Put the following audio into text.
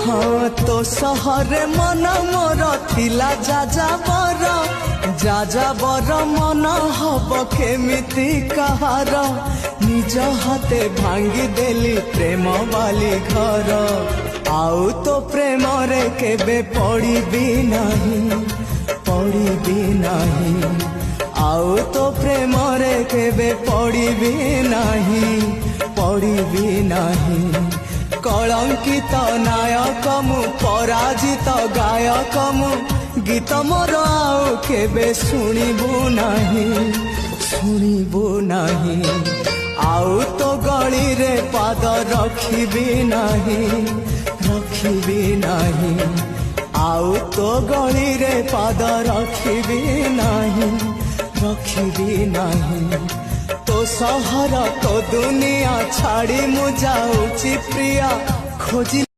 हाँ तो सहरे मन मोर थिला जाजाबर मन हब केमिति कहार निज हाथे भांगी देली प्रेम वाली घर आउ तो प्रेम रे केबे पड़िबी नाही आउ तो प्रेम रे केबे पड़िबी नाही कलंकित नायक मु पराजित गायक मु गीत मोर आउ केबे शुणिबु नाही आउ तो गली रे पाद रखिबी नाही आउ तो गली रे पाद रखिबी नाही तो सहर तो दुनिया छाड़ी मु जाऊची प्रिया खोजी